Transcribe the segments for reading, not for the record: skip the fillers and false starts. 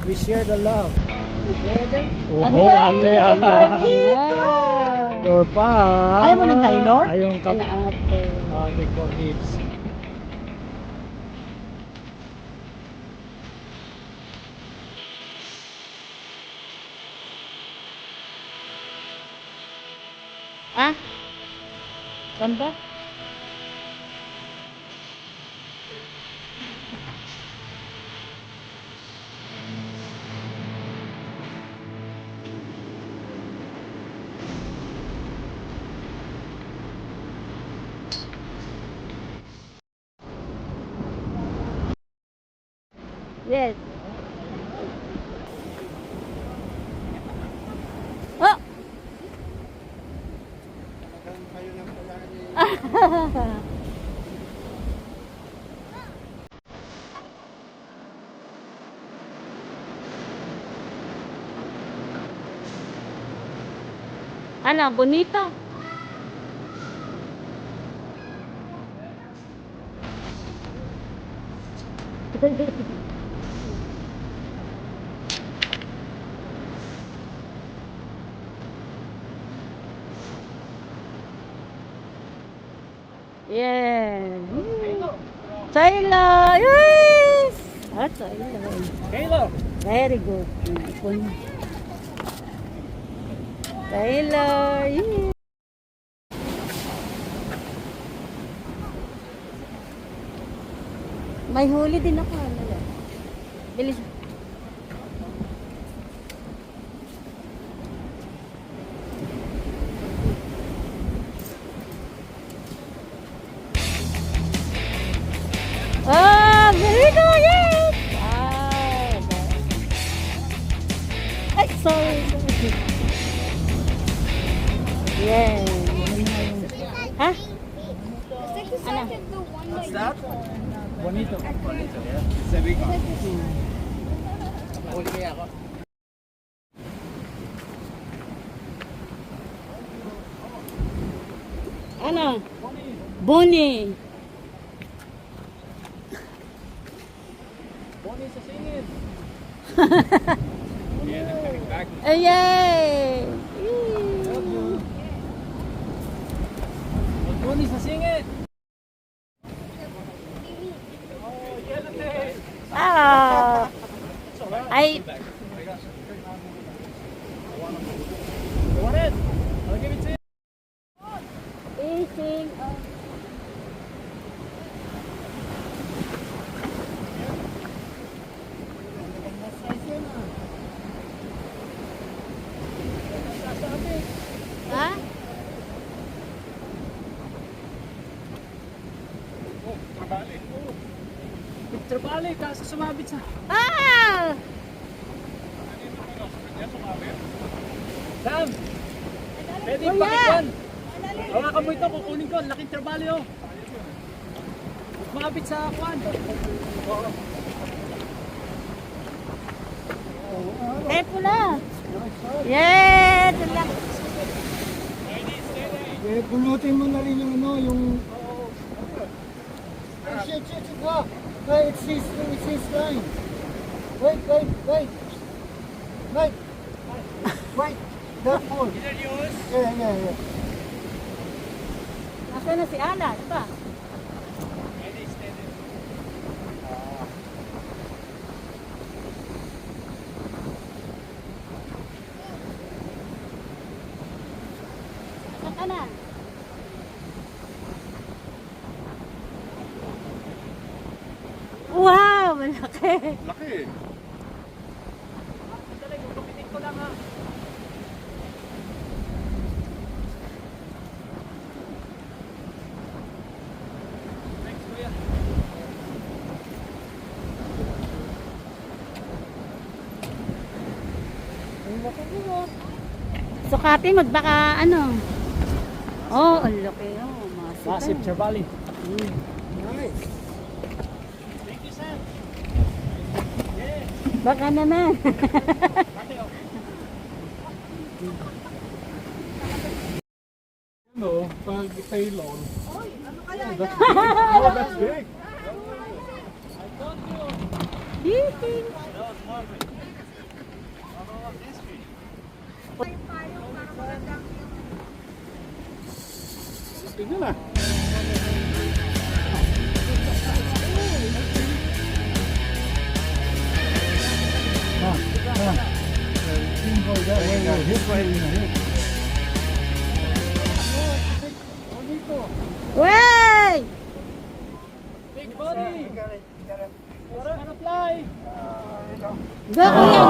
We share the love. Oh, ate. Your pa. Ayaw mo ng Taylor? Ayaw ka. Ate. Ate ko hips. Ah? Saan ba? Yes. Oh! Ano, bonito. Yeah. Taylor. Yes. Ah, Taylor. Taylor. Very good. Taylor. Yeah. May huli din ako. Ano yan? Bilis. Oh, very good. Yes. Wow. Ay, sorry. Yeah. Ha? Ano? What's that? Bonito. Bonito, yeah. Sabi ko. Huli kaya ako. Ano? Bonnie. Bonnie sa singit. Yeah, I'm coming back. Yay! Bonnie sa singit. Ah! Ay, You want it? I'll give it to you. eating. Ha? Trabali, kaso sumabit sa... Ah! Sam! Pwede Kuya! pakikwan! Hawakan mo ito, kukunin ko. Laking trabali oh. Sumabit sa kwan. Eh, pula. Yes! Lang. Eh, pulutin mo na rin yung ano, yung... Shit, go! Wait, it's his line. Wait. Wait, that one. Yeah. Nasaan na si Ana? Diba? Nasaan ka na? Wow! Malaki! Laki. Sandali, gugupitin ko lang ha. Thanks, kuya. Sukatin mo, baka ano? Oh, ang laki. Oh, Massive trabali. Nice. Thank you, Sam. Baka naman. No, pag Taylor. Oh, that's big. I told you. Tingnan na. Wey! Big body. Wanna fly? Go, kuya!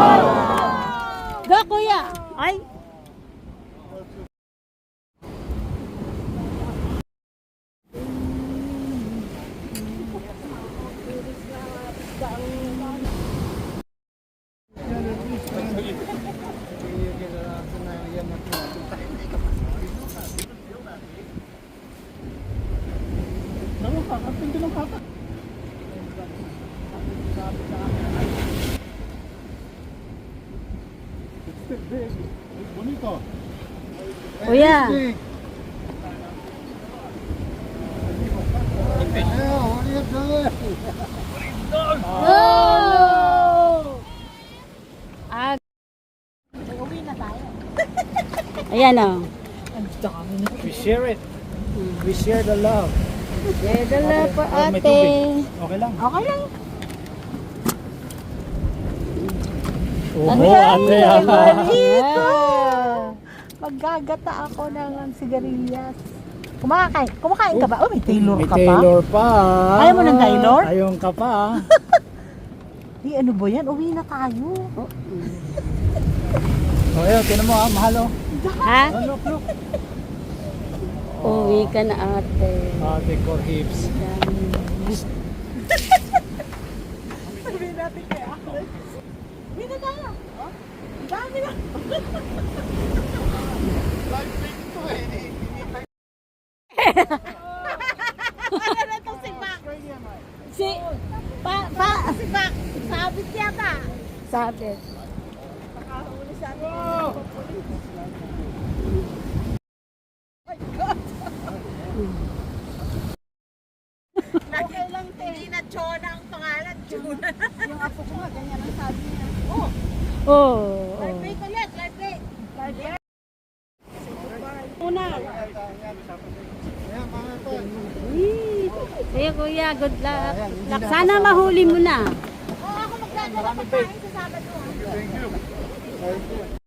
Go, kuya! Ay! Naku, kakapin ko ng kaka. It's big. It's bonito. Kuya! Big. Yeah, what are you doing? Oh! Ah. Uwi na tayo. Ayan o. We share it. We share the love. Dala po May ate. tubig. Okay lang. Okay lang. Oo, ate. Maggagata ako ng sigarilyas. Kumakain ka ba? Oh, may Taylor May ka pa? Taylor pa. Ayaw mo ng Taylor? Ayaw ka pa. Di, ano ba yan? Uwi na tayo. O, ayun, tinan mo mahal o. Ha? Look, look. Uwi ka na ate. Ate core hips. Sabi natin kay Alex. Uwi na tayo. Ang dami na. Ano na itong si Mac? Si... Si Mac. Sabit yata. Sabit. Nakahuli sa atin. Okay lang, hindi na Chona ang pangalan. Chona. Yung apo ko nga, ganyan ang sabi niya. Oh, Oh. live bait ulit, live bait. Live bait. Una. Ayan, mga tol. Sige kuya, good luck. Sana mahuli mo na. Oo, ako magdadala pa tayo sa Sabado. Thank you.